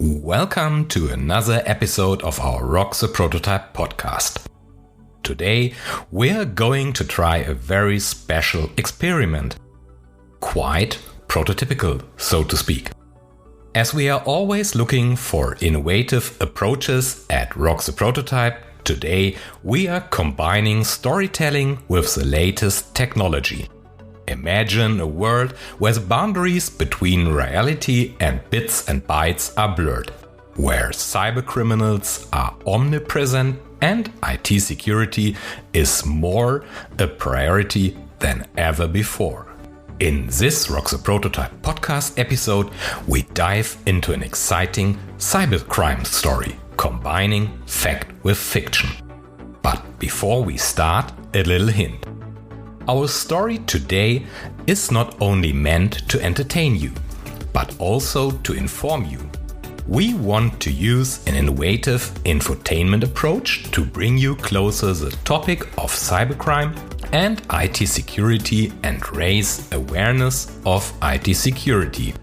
Welcome to another episode of our Rock the Prototype podcast. Today we're going to try a very special experiment. Quite prototypical, so to speak. As we are always looking for innovative approaches at Rock the Prototype, today we are combining storytelling with the latest technology. Imagine a world where the boundaries between reality and bits and bytes are blurred, where cybercriminals are omnipresent and IT security is more a priority than ever before. In this Rock the Prototype podcast episode, we dive into an exciting cybercrime story, combining fact with fiction. But before we start, a little hint. Our story today is not only meant to entertain you, but also to inform you. We want to use an innovative infotainment approach to bring you closer the topic of cybercrime and IT security and raise awareness of IT security.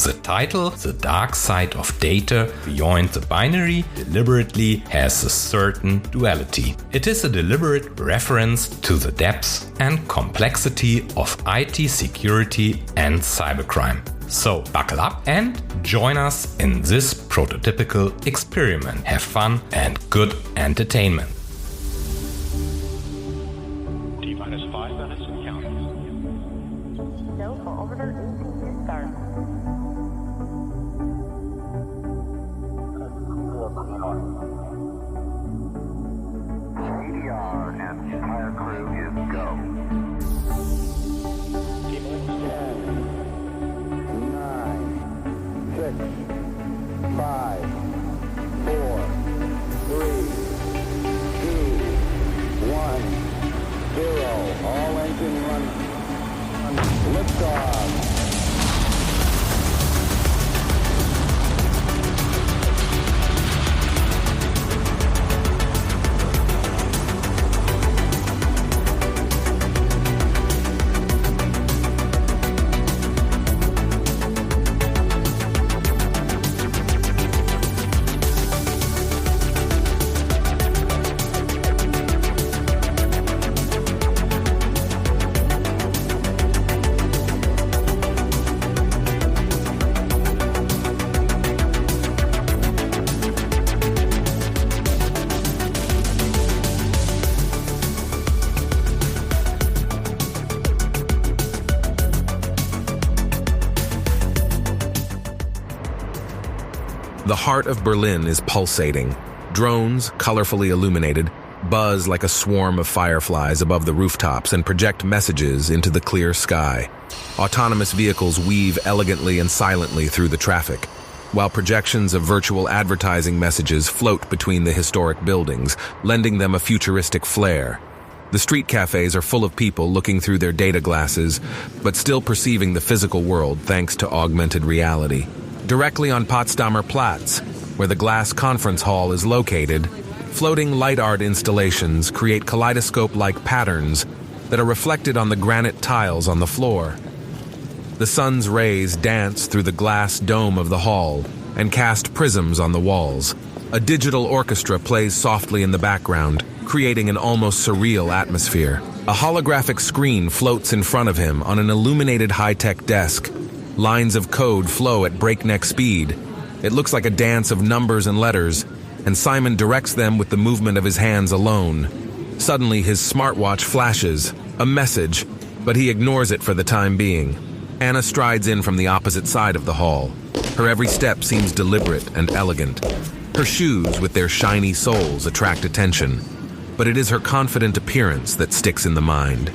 The title, The Dark Side of Data Beyond the Binary, deliberately has a certain duality. It is a deliberate reference to the depths and complexity of IT security and cybercrime. So buckle up and join us in this prototypical experiment. Have fun and good entertainment. T-minus 5 minutes and counting. No for orbiter 18 start. CDR and entire crew is go. T-minus 9, 6, 5, 4, 3, 2, 1, 0. All engine run. Liftoff. The heart of Berlin is pulsating. Drones, colorfully illuminated, buzz like a swarm of fireflies above the rooftops and project messages into the clear sky. Autonomous vehicles weave elegantly and silently through the traffic, while projections of virtual advertising messages float between the historic buildings, lending them a futuristic flair. The street cafes are full of people looking through their data glasses, but still perceiving the physical world thanks to augmented reality. Directly on Potsdamer Platz, where the glass conference hall is located, floating light art installations create kaleidoscope-like patterns that are reflected on the granite tiles on the floor. The sun's rays dance through the glass dome of the hall and cast prisms on the walls. A digital orchestra plays softly in the background, creating an almost surreal atmosphere. A holographic screen floats in front of him on an illuminated high-tech desk. Lines of code flow at breakneck speed. It looks like a dance of numbers and letters, and Simon directs them with the movement of his hands alone. Suddenly, his smartwatch flashes, a message, but he ignores it for the time being. Anna strides in from the opposite side of the hall. Her every step seems deliberate and elegant. Her shoes, with their shiny soles, attract attention, but it is her confident appearance that sticks in the mind.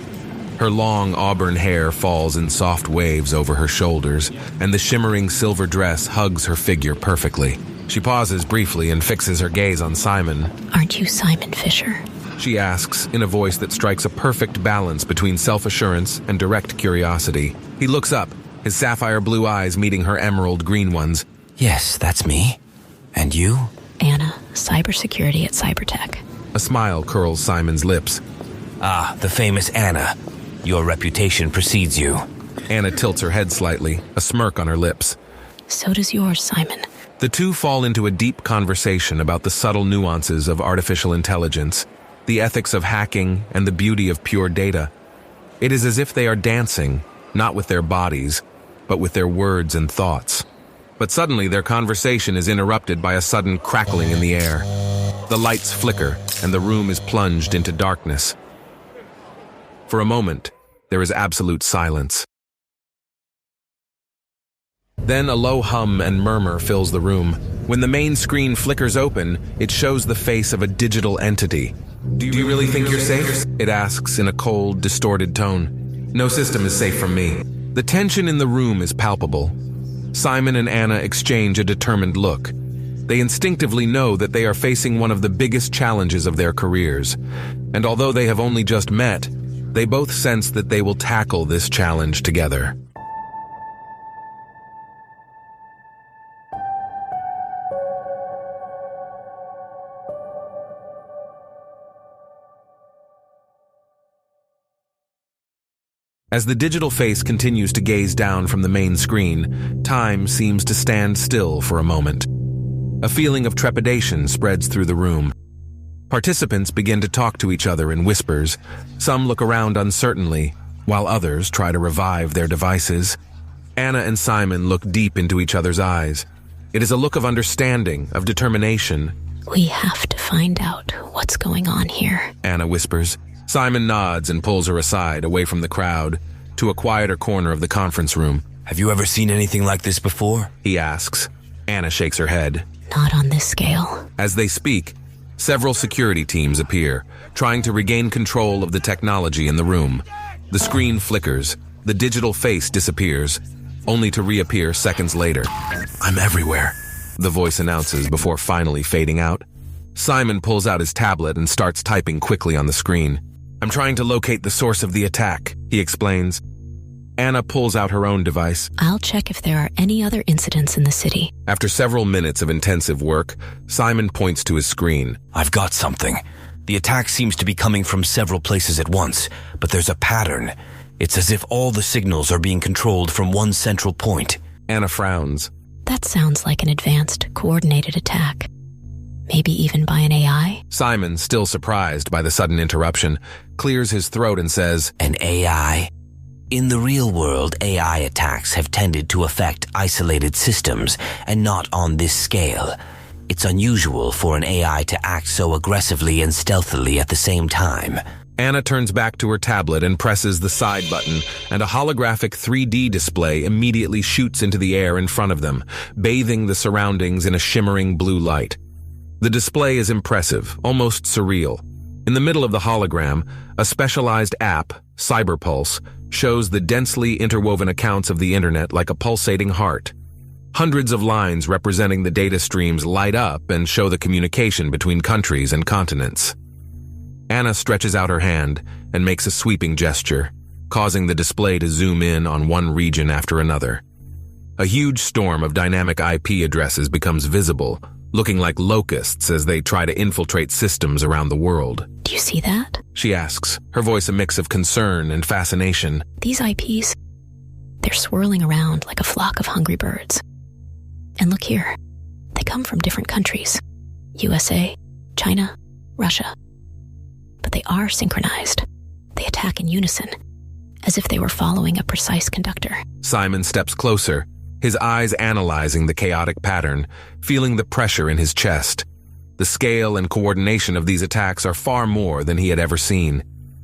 Her long auburn hair falls in soft waves over her shoulders, and the shimmering silver dress hugs her figure perfectly. She pauses briefly and fixes her gaze on Simon. Aren't you Simon Fisher? She asks, in a voice that strikes a perfect balance between self-assurance and direct curiosity. He looks up, his sapphire blue eyes meeting her emerald green ones. Yes, that's me. And you? Anna, cybersecurity at Cybertech. A smile curls Simon's lips. Ah, the famous Anna. Your reputation precedes you. Anna tilts her head slightly, a smirk on her lips. So does yours, Simon. The two fall into a deep conversation about the subtle nuances of artificial intelligence, the ethics of hacking, and the beauty of pure data. It is as if they are dancing, not with their bodies, but with their words and thoughts. But suddenly their conversation is interrupted by a sudden crackling in the air. The lights flicker, and the room is plunged into darkness. For a moment, there is absolute silence. Then a low hum and murmur fills the room. When the main screen flickers open, it shows the face of a digital entity. "Do you really think you're safe?" it asks in a cold, distorted tone. "No system is safe from me." The tension in the room is palpable. Simon and Anna exchange a determined look. They instinctively know that they are facing one of the biggest challenges of their careers. And although they have only just met, they both sense that they will tackle this challenge together. As the digital face continues to gaze down from the main screen, time seems to stand still for a moment. A feeling of trepidation spreads through the room. Participants begin to talk to each other in whispers. Some look around uncertainly, while others try to revive their devices. Anna and Simon look deep into each other's eyes. It is a look of understanding, of determination. We have to find out what's going on here, Anna whispers. Simon nods and pulls her aside, away from the crowd, to a quieter corner of the conference room. Have you ever seen anything like this before? He asks. Anna shakes her head. Not on this scale. As they speak, several security teams appear, trying to regain control of the technology in the room. The screen flickers, the digital face disappears, only to reappear seconds later. "I'm everywhere," the voice announces before finally fading out. Simon pulls out his tablet and starts typing quickly on the screen. "I'm trying to locate the source of the attack," he explains. Anna pulls out her own device. I'll check if there are any other incidents in the city. After several minutes of intensive work, Simon points to his screen. I've got something. The attack seems to be coming from several places at once, but there's a pattern. It's as if all the signals are being controlled from one central point. Anna frowns. That sounds like an advanced, coordinated attack. Maybe even by an AI? Simon, still surprised by the sudden interruption, clears his throat and says, An AI? In the real world, AI attacks have tended to affect isolated systems, and not on this scale. It's unusual for an AI to act so aggressively and stealthily at the same time. Anna turns back to her tablet and presses the side button, and a holographic 3D display immediately shoots into the air in front of them, bathing the surroundings in a shimmering blue light. The display is impressive, almost surreal. In the middle of the hologram, a specialized app, Cyberpulse, shows the densely interwoven accounts of the internet like a pulsating heart. Hundreds of lines representing the data streams light up and show the communication between countries and continents. Anna stretches out her hand and makes a sweeping gesture, causing the display to zoom in on one region after another. A huge storm of dynamic IP addresses becomes visible, looking like locusts as they try to infiltrate systems around the world. Do you see that? She asks, her voice a mix of concern and fascination. These IPs, they're swirling around like a flock of hungry birds. And look here, they come from different countries. USA, China, Russia. But they are synchronized. They attack in unison, as if they were following a precise conductor. Simon steps closer, his eyes analyzing the chaotic pattern, feeling the pressure in his chest. The scale and coordination of these attacks are far more than he had ever seen.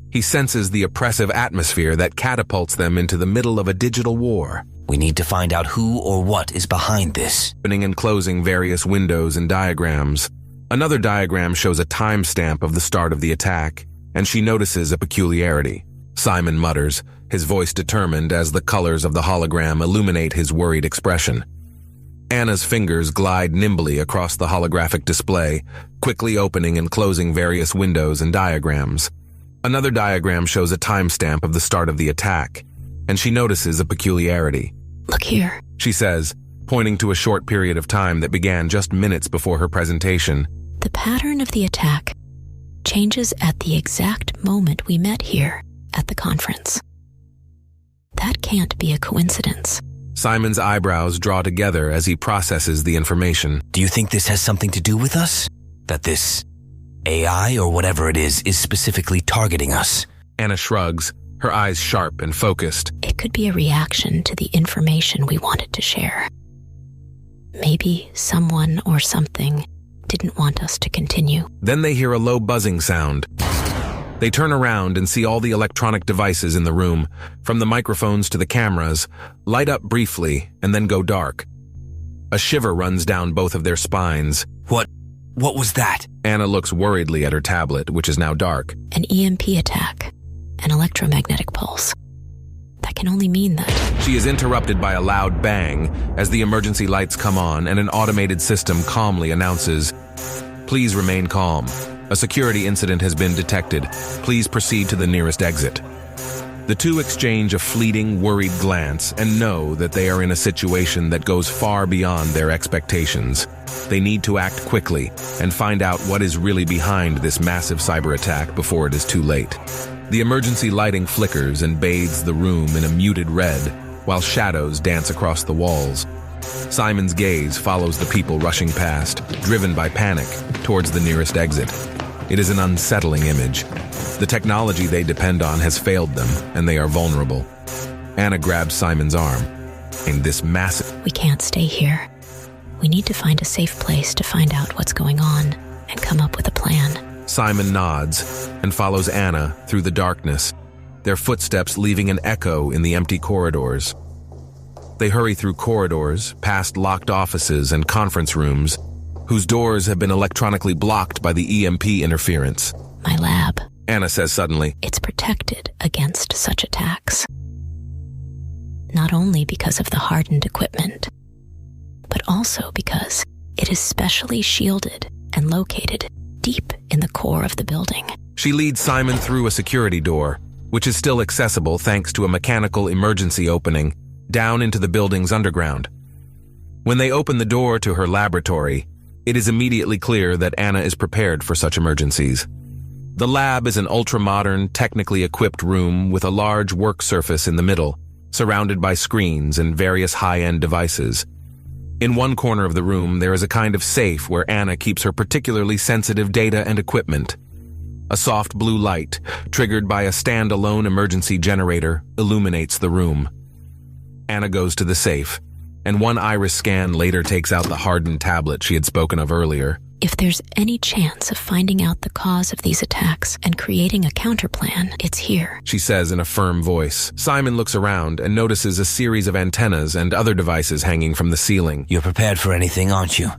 He senses the oppressive atmosphere that catapults them into the middle of a digital war. We need to find out who or what is behind this. Opening and closing various windows and diagrams. Another diagram shows a timestamp of the start of the attack, and she notices a peculiarity. Simon mutters, his voice determined as the colors of the hologram illuminate his worried expression. Anna's fingers glide nimbly across the holographic display, quickly opening and closing various windows and diagrams. Another diagram shows a timestamp of the start of the attack, and she notices a peculiarity. Look here, she says, pointing to a short period of time that began just minutes before her presentation. The pattern of the attack changes at the exact moment we met here at the conference. That can't be a coincidence. Simon's eyebrows draw together as he processes the information. Do you think this has something to do with us? That this AI or whatever it is specifically targeting us? Anna shrugs, her eyes sharp and focused. It could be a reaction to the information we wanted to share. Maybe someone or something didn't want us to continue. Then they hear a low buzzing sound. They turn around and see all the electronic devices in the room, from the microphones to the cameras, light up briefly and then go dark. A shiver runs down both of their spines. What was that? Anna looks worriedly at her tablet, which is now dark. An EMP attack, an electromagnetic pulse. That can only mean that. She is interrupted by a loud bang as the emergency lights come on and an automated system calmly announces, "Please remain calm. A security incident has been detected. Please proceed to the nearest exit." The two exchange a fleeting, worried glance and know that they are in a situation that goes far beyond their expectations. They need to act quickly and find out what is really behind this massive cyber attack before it is too late. The emergency lighting flickers and bathes the room in a muted red, while shadows dance across the walls. Simon's gaze follows the people rushing past, driven by panic, towards the nearest exit. It is an unsettling image. The technology they depend on has failed them, and they are vulnerable. Anna grabs Simon's arm. In this massive... We can't stay here. We need to find a safe place to find out what's going on and come up with a plan. Simon nods and follows Anna through the darkness, their footsteps leaving an echo in the empty corridors. They hurry through corridors, past locked offices and conference rooms, whose doors have been electronically blocked by the EMP interference. My lab. Anna says suddenly. It's protected against such attacks. Not only because of the hardened equipment, but also because it is specially shielded and located deep in the core of the building. She leads Simon through a security door, which is still accessible thanks to a mechanical emergency opening, down into the building's underground. When they open the door to her laboratory, it is immediately clear that Anna is prepared for such emergencies. The lab is an ultra-modern, technically equipped room with a large work surface in the middle, surrounded by screens and various high-end devices. In one corner of the room, there is a kind of safe where Anna keeps her particularly sensitive data and equipment. A soft blue light, triggered by a standalone emergency generator, illuminates the room. Anna goes to the safe, and one iris scan later takes out the hardened tablet she had spoken of earlier. If there's any chance of finding out the cause of these attacks and creating a counterplan, it's here, she says in a firm voice. Simon looks around and notices a series of antennas and other devices hanging from the ceiling. You're prepared for anything, aren't you?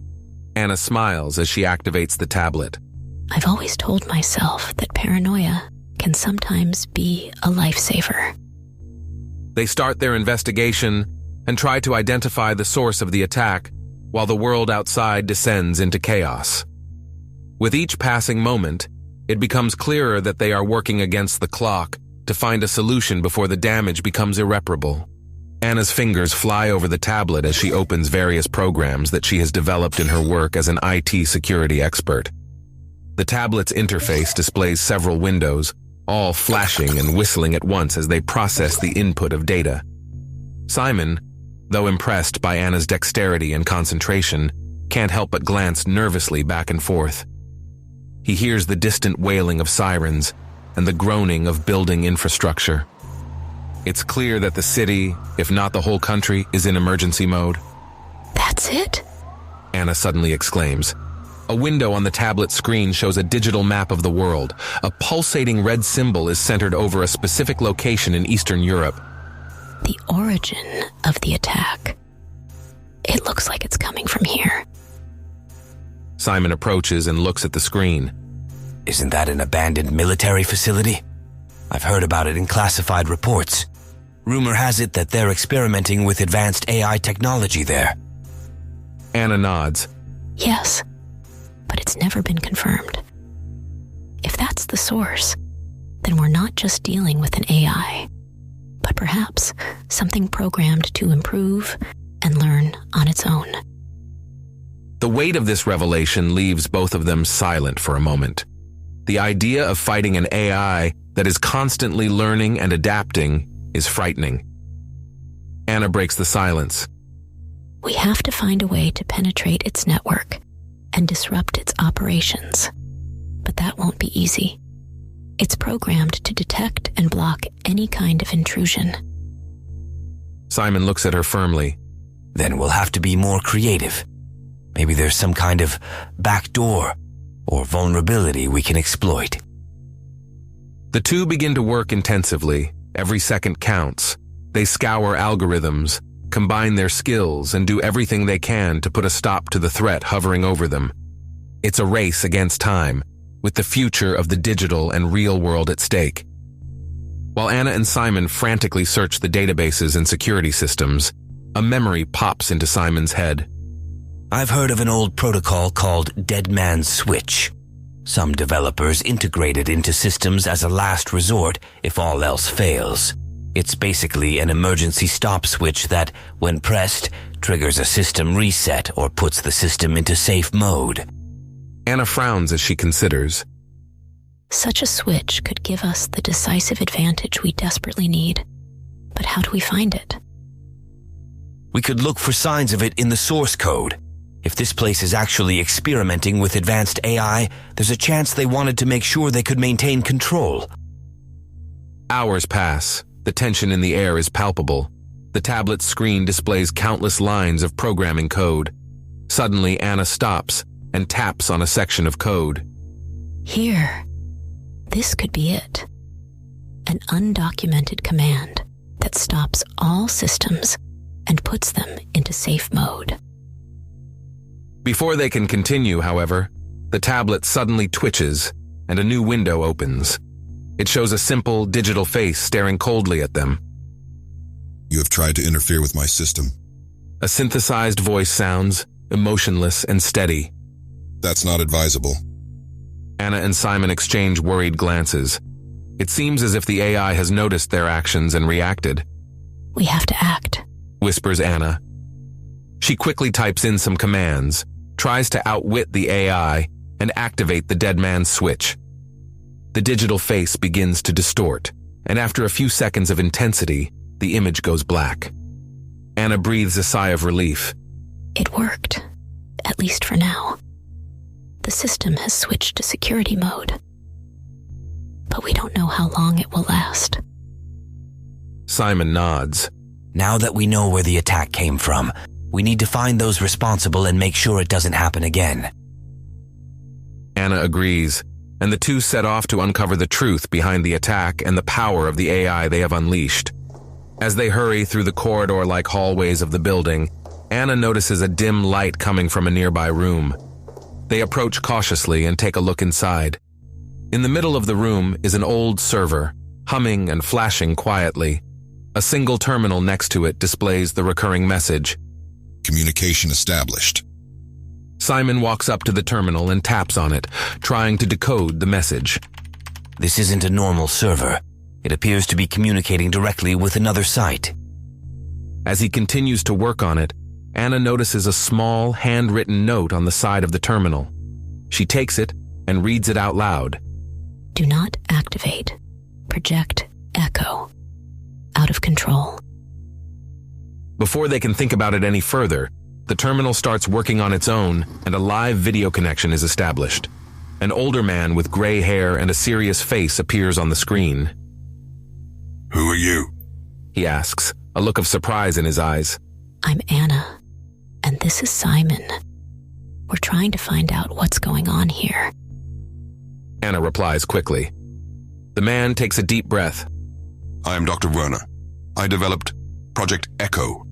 Anna smiles as she activates the tablet. I've always told myself that paranoia can sometimes be a lifesaver. They start their investigation and try to identify the source of the attack, while the world outside descends into chaos. With each passing moment, it becomes clearer that they are working against the clock to find a solution before the damage becomes irreparable. Anna's fingers fly over the tablet as she opens various programs that she has developed in her work as an IT security expert. The tablet's interface displays several windows, all flashing and whistling at once as they process the input of data. Simon, though impressed by Anna's dexterity and concentration, can't help but glance nervously back and forth. He hears the distant wailing of sirens and the groaning of building infrastructure. It's clear that the city, if not the whole country, is in emergency mode. That's it? Anna suddenly exclaims. A window on the tablet screen shows a digital map of the world. A pulsating red symbol is centered over a specific location in Eastern Europe. The origin of the attack. It looks like it's coming from here. Simon approaches and looks at the screen. Isn't that an abandoned military facility? I've heard about it in classified reports. Rumor has it that they're experimenting with advanced AI technology there. Anna nods. Yes, but it's never been confirmed. If that's the source, then we're not just dealing with an AI, but perhaps something programmed to improve and learn on its own. The weight of this revelation leaves both of them silent for a moment. The idea of fighting an AI that is constantly learning and adapting is frightening. Anna breaks the silence. We have to find a way to penetrate its network and disrupt its operations. But that won't be easy. It's programmed to detect and block any kind of intrusion. Simon looks at her firmly. Then we'll have to be more creative. Maybe there's some kind of back door or vulnerability we can exploit. The two begin to work intensively. Every second counts. They scour algorithms, combine their skills, and do everything they can to put a stop to the threat hovering over them. It's a race against time, with the future of the digital and real world at stake. While Anna and Simon frantically search the databases and security systems, a memory pops into Simon's head. I've heard of an old protocol called Dead Man's Switch. Some developers integrate it into systems as a last resort if all else fails. It's basically an emergency stop switch that, when pressed, triggers a system reset or puts the system into safe mode. Anna frowns as she considers. Such a switch could give us the decisive advantage we desperately need. But how do we find it? We could look for signs of it in the source code. If this place is actually experimenting with advanced AI, there's a chance they wanted to make sure they could maintain control. Hours pass. The tension in the air is palpable. The tablet's screen displays countless lines of programming code. Suddenly, Anna stops and taps on a section of code. Here. This could be it. An undocumented command that stops all systems and puts them into safe mode. Before they can continue, however, the tablet suddenly twitches and a new window opens. It shows a simple digital face staring coldly at them. You have tried to interfere with my system. A synthesized voice sounds, emotionless and steady. That's not advisable. Anna and Simon exchange worried glances. It seems as if the AI has noticed their actions and reacted. We have to act, whispers Anna. She quickly types in some commands, tries to outwit the AI, and activate the dead man's switch. The digital face begins to distort, and after a few seconds of intensity, the image goes black. Anna breathes a sigh of relief. It worked, at least for now. The system has switched to security mode. But we don't know how long it will last. Simon nods. Now that we know where the attack came from, we need to find those responsible and make sure it doesn't happen again. Anna agrees, and the two set off to uncover the truth behind the attack and the power of the AI they have unleashed. As they hurry through the corridor-like hallways of the building, Anna notices a dim light coming from a nearby room. They approach cautiously and take a look inside. In the middle of the room is an old server, humming and flashing quietly. A single terminal next to it displays the recurring message. Communication established. Simon walks up to the terminal and taps on it, trying to decode the message. This isn't a normal server. It appears to be communicating directly with another site. As he continues to work on it, Anna notices a small, handwritten note on the side of the terminal. She takes it and reads it out loud. Do not activate. Project Echo. Out of control. Before they can think about it any further, the terminal starts working on its own and a live video connection is established. An older man with gray hair and a serious face appears on the screen. Who are you? He asks, a look of surprise in his eyes. I'm Anna, and this is Simon. We're trying to find out what's going on here. Anna replies quickly. The man takes a deep breath. I am Dr. Werner. I developed Project Echo.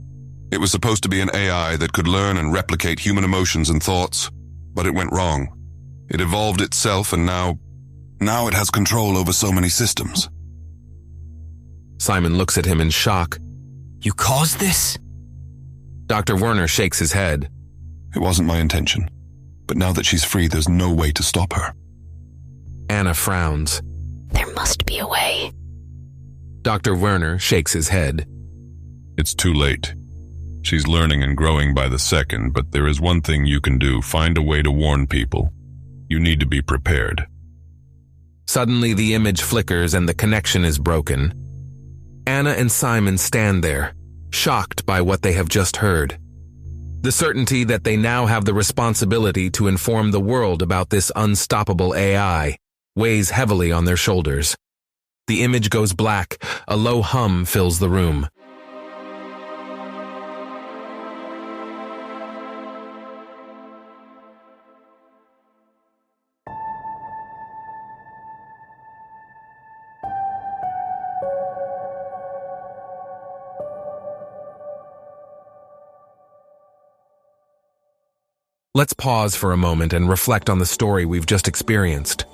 It was supposed to be an AI that could learn and replicate human emotions and thoughts, but it went wrong. It evolved itself and now it has control over so many systems. Simon looks at him in shock. You caused this? Dr. Werner shakes his head. It wasn't my intention, but now that she's free, there's no way to stop her. Anna frowns. There must be a way. Dr. Werner shakes his head. It's too late. She's learning and growing by the second, but there is one thing you can do. Find a way to warn people. You need to be prepared. Suddenly the image flickers and the connection is broken. Anna and Simon stand there, shocked by what they have just heard. The certainty that they now have the responsibility to inform the world about this unstoppable AI weighs heavily on their shoulders. The image goes black, a low hum fills the room. Let's pause for a moment and reflect on the story we've just experienced.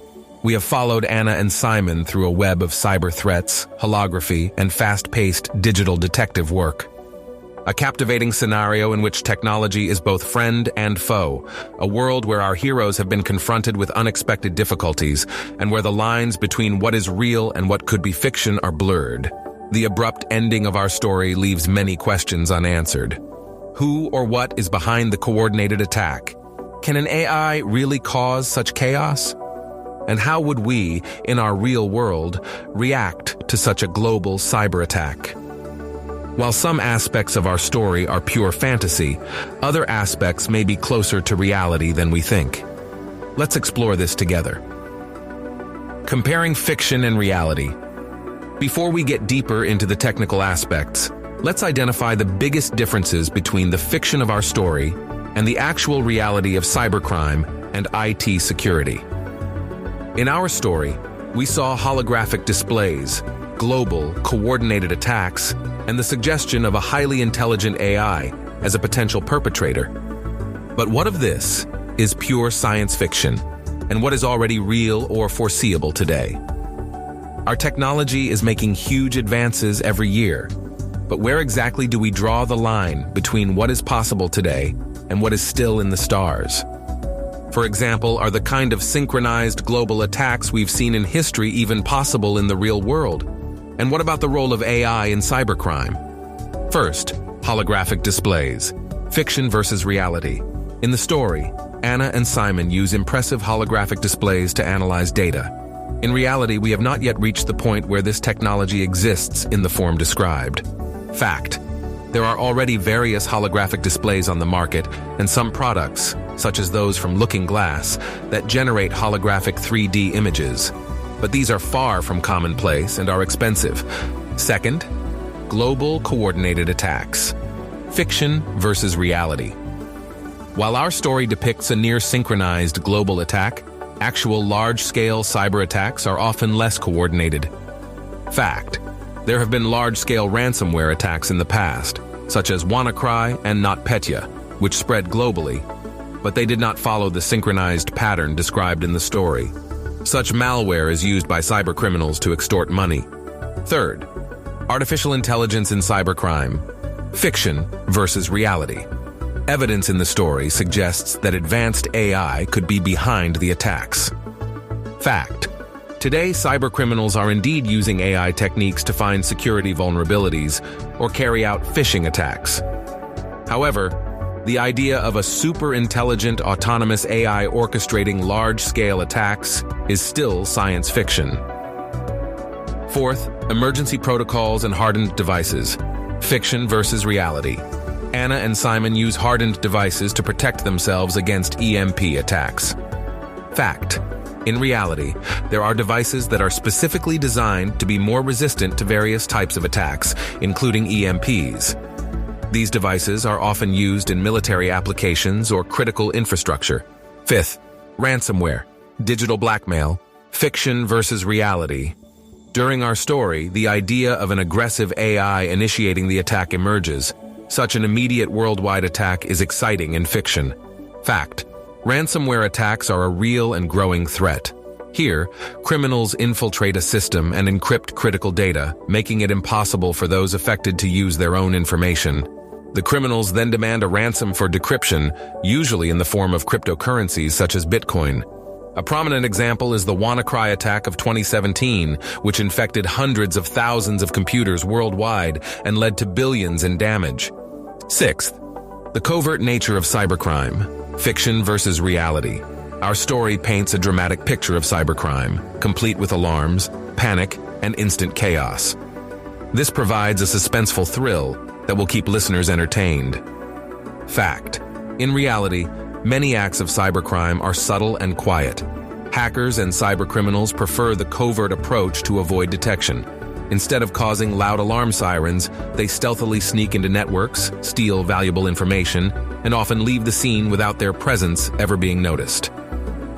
We have followed Anna and Simon through a web of cyber threats, holography, and fast-paced digital detective work. A captivating scenario in which technology is both friend and foe, a world where our heroes have been confronted with unexpected difficulties, and where the lines between what is real and what could be fiction are blurred. The abrupt ending of our story leaves many questions unanswered. Who or what is behind the coordinated attack? Can an AI really cause such chaos? And how would we, in our real world, react to such a global cyber attack? While some aspects of our story are pure fantasy, other aspects may be closer to reality than we think. Let's explore this together. Comparing fiction and reality. Before we get deeper into the technical aspects, let's identify the biggest differences between the fiction of our story and the actual reality of cybercrime and IT security. In our story, we saw holographic displays, global, coordinated attacks, and the suggestion of a highly intelligent AI as a potential perpetrator. But what of this is pure science fiction, and what is already real or foreseeable today? Our technology is making huge advances every year, but where exactly do we draw the line between what is possible today and what is still in the stars? For example, are the kind of synchronized global attacks we've seen in history even possible in the real world? And what about the role of AI in cybercrime? First, holographic displays. Fiction versus reality. In the story, Anna and Simon use impressive holographic displays to analyze data. In reality, we have not yet reached the point where this technology exists in the form described. Fact: there are already various holographic displays on the market, and some products, such as those from Looking Glass, that generate holographic 3D images. But these are far from commonplace and are expensive. Second, global coordinated attacks. Fiction versus reality. While our story depicts a near-synchronized global attack, actual large-scale cyber attacks are often less coordinated. Fact: there have been large-scale ransomware attacks in the past, such as WannaCry and NotPetya, which spread globally, but they did not follow the synchronized pattern described in the story. Such malware is used by cybercriminals to extort money. Third, artificial intelligence in cybercrime. Fiction versus reality. Evidence in the story suggests that advanced AI could be behind the attacks. Fact: today, cybercriminals are indeed using AI techniques to find security vulnerabilities or carry out phishing attacks. However, the idea of a super-intelligent autonomous AI orchestrating large-scale attacks is still science fiction. Fourth, emergency protocols and hardened devices. Fiction versus reality. Anna and Simon use hardened devices to protect themselves against EMP attacks. Fact: in reality, there are devices that are specifically designed to be more resistant to various types of attacks, including EMPs. These devices are often used in military applications or critical infrastructure. Fifth, ransomware, digital blackmail, fiction versus reality. During our story, the idea of an aggressive AI initiating the attack emerges. Such an immediate worldwide attack is exciting in fiction. Fact: ransomware attacks are a real and growing threat. Here, criminals infiltrate a system and encrypt critical data, making it impossible for those affected to use their own information. The criminals then demand a ransom for decryption, usually in the form of cryptocurrencies such as Bitcoin. A prominent example is the WannaCry attack of 2017, which infected hundreds of thousands of computers worldwide and led to billions in damage. Sixth, the covert nature of cybercrime. Fiction versus reality. Our story paints a dramatic picture of cybercrime, complete with alarms, panic, and instant chaos. This provides a suspenseful thrill, that will keep listeners entertained. Fact. In reality, many acts of cybercrime are subtle and quiet. Hackers and cybercriminals prefer the covert approach to avoid detection. Instead of causing loud alarm sirens, they stealthily sneak into networks, steal valuable information, and often leave the scene without their presence ever being noticed.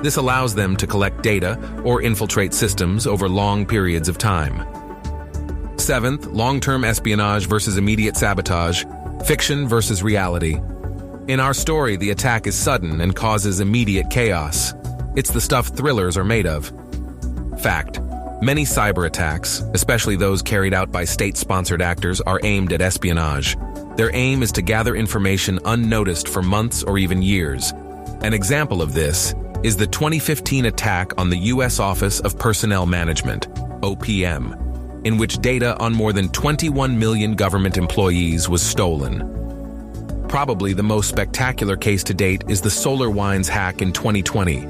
This allows them to collect data or infiltrate systems over long periods of time. Seventh, long-term espionage versus immediate sabotage, fiction versus reality. In our story, the attack is sudden and causes immediate chaos. It's the stuff thrillers are made of. Fact. Many cyber attacks, especially those carried out by state-sponsored actors, are aimed at espionage. Their aim is to gather information unnoticed for months or even years. An example of this is the 2015 attack on the U.S. Office of Personnel Management, OPM, in which data on more than 21 million government employees was stolen. Probably the most spectacular case to date is the SolarWinds hack in 2020,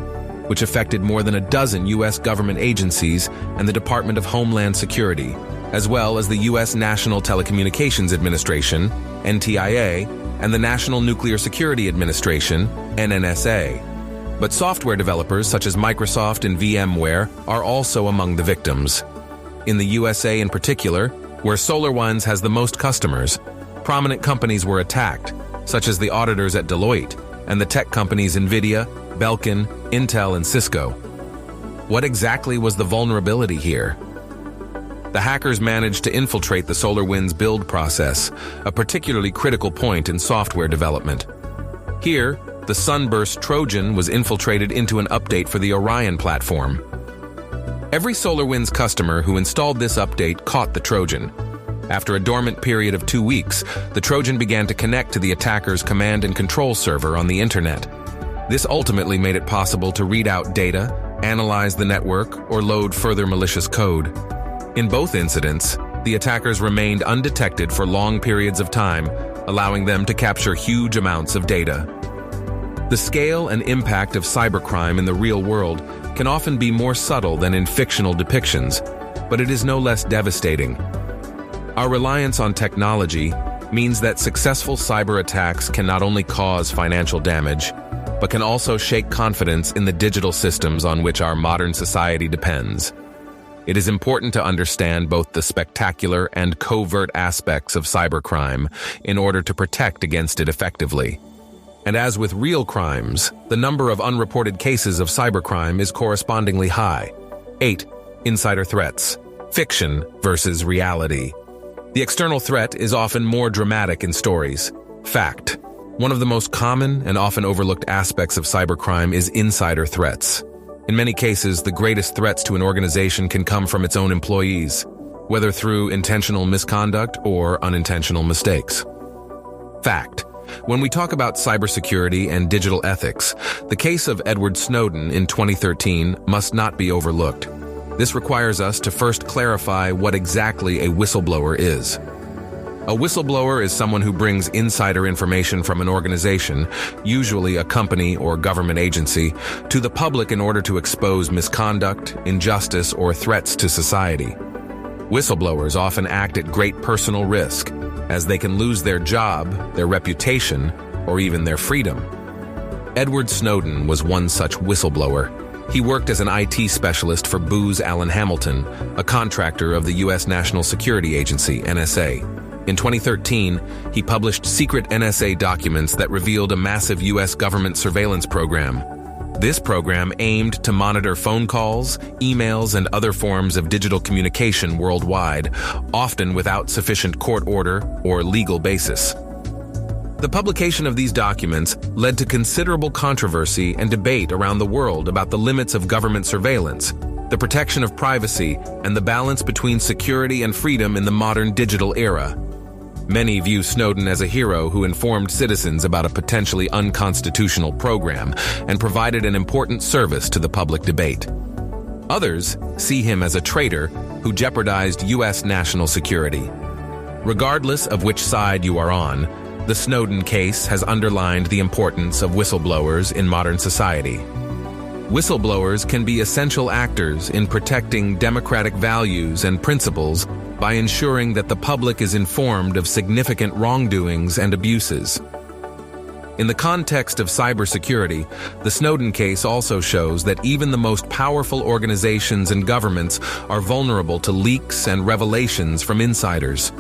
which affected more than a dozen U.S. government agencies and the Department of Homeland Security, as well as the U.S. National Telecommunications Administration, NTIA, and the National Nuclear Security Administration, NNSA. But software developers such as Microsoft and VMware are also among the victims. In the USA in particular, where SolarWinds has the most customers, prominent companies were attacked, such as the auditors at Deloitte and the tech companies NVIDIA, Belkin, Intel, and Cisco. What exactly was the vulnerability here? The hackers managed to infiltrate the SolarWinds build process, a particularly critical point in software development. Here, the Sunburst Trojan was infiltrated into an update for the Orion platform. Every SolarWinds customer who installed this update caught the Trojan. After a dormant period of 2 weeks, the Trojan began to connect to the attacker's command and control server on the internet. This ultimately made it possible to read out data, analyze the network, or load further malicious code. In both incidents, the attackers remained undetected for long periods of time, allowing them to capture huge amounts of data. The scale and impact of cybercrime in the real world can often be more subtle than in fictional depictions, but it is no less devastating. Our reliance on technology means that successful cyber attacks can not only cause financial damage, but can also shake confidence in the digital systems on which our modern society depends. It is important to understand both the spectacular and covert aspects of cybercrime in order to protect against it effectively. And as with real crimes, the number of unreported cases of cybercrime is correspondingly high. 8. Insider threats. Fiction versus reality. The external threat is often more dramatic in stories. Fact. One of the most common and often overlooked aspects of cybercrime is insider threats. In many cases, the greatest threats to an organization can come from its own employees, whether through intentional misconduct or unintentional mistakes. Fact. When we talk about cybersecurity and digital ethics, the case of Edward Snowden in 2013 must not be overlooked. This requires us to first clarify what exactly a whistleblower is. A whistleblower is someone who brings insider information from an organization, usually a company or government agency, to the public in order to expose misconduct, injustice, or threats to society. Whistleblowers often act at great personal risk, as they can lose their job, their reputation, or even their freedom. Edward Snowden was one such whistleblower. He worked as an IT specialist for Booz Allen Hamilton, a contractor of the U.S. National Security Agency, NSA. In 2013, he published secret NSA documents that revealed a massive U.S. government surveillance program. This program aimed to monitor phone calls, emails, and other forms of digital communication worldwide, often without sufficient court order or legal basis. The publication of these documents led to considerable controversy and debate around the world about the limits of government surveillance, the protection of privacy, and the balance between security and freedom in the modern digital era. Many view Snowden as a hero who informed citizens about a potentially unconstitutional program and provided an important service to the public debate. Others see him as a traitor who jeopardized U.S. national security. Regardless of which side you are on, the Snowden case has underlined the importance of whistleblowers in modern society. Whistleblowers can be essential actors in protecting democratic values and principles by ensuring that the public is informed of significant wrongdoings and abuses. In the context of cybersecurity, the Snowden case also shows that even the most powerful organizations and governments are vulnerable to leaks and revelations from insiders.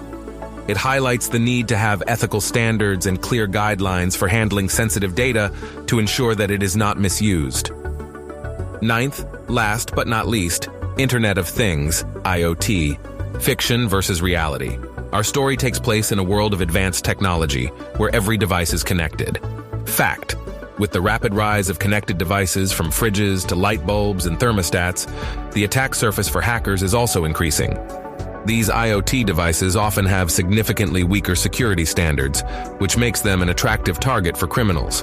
It highlights the need to have ethical standards and clear guidelines for handling sensitive data to ensure that it is not misused. Ninth, last but not least, Internet of Things, IoT, fiction versus reality. Our story takes place in a world of advanced technology, where every device is connected. Fact: with the rapid rise of connected devices from fridges to light bulbs and thermostats, the attack surface for hackers is also increasing. These IoT devices often have significantly weaker security standards, which makes them an attractive target for criminals.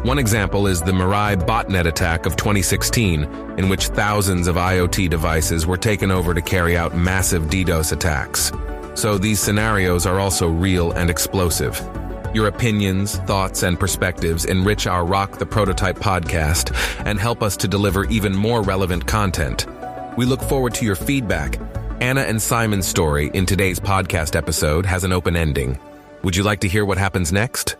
One example is the Mirai botnet attack of 2016, in which thousands of IoT devices were taken over to carry out massive DDoS attacks. So these scenarios are also real and explosive. Your opinions, thoughts, and perspectives enrich our Rock the Prototype podcast and help us to deliver even more relevant content. We look forward to your feedback. Anna and Simon's story in today's podcast episode has an open ending. Would you like to hear what happens next?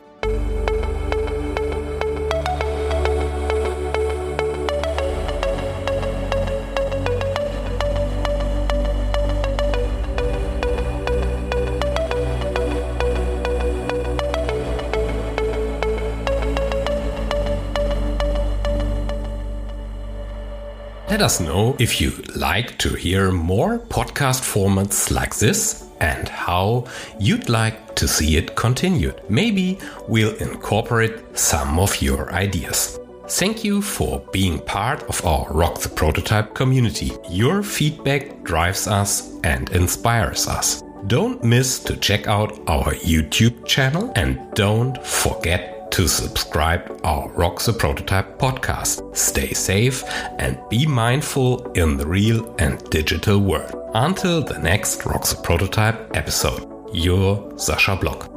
Let us know if you'd like to hear more podcast formats like this and how you'd like to see it continued. Maybe we'll incorporate some of your ideas. Thank you for being part of our Rock the Prototype community. Your feedback drives us and inspires us. Don't miss to check out our YouTube channel and don't forget to subscribe our Rock the Prototype podcast. Stay safe and be mindful in the real and digital world. Until the next Rock the Prototype episode, your Sascha Block.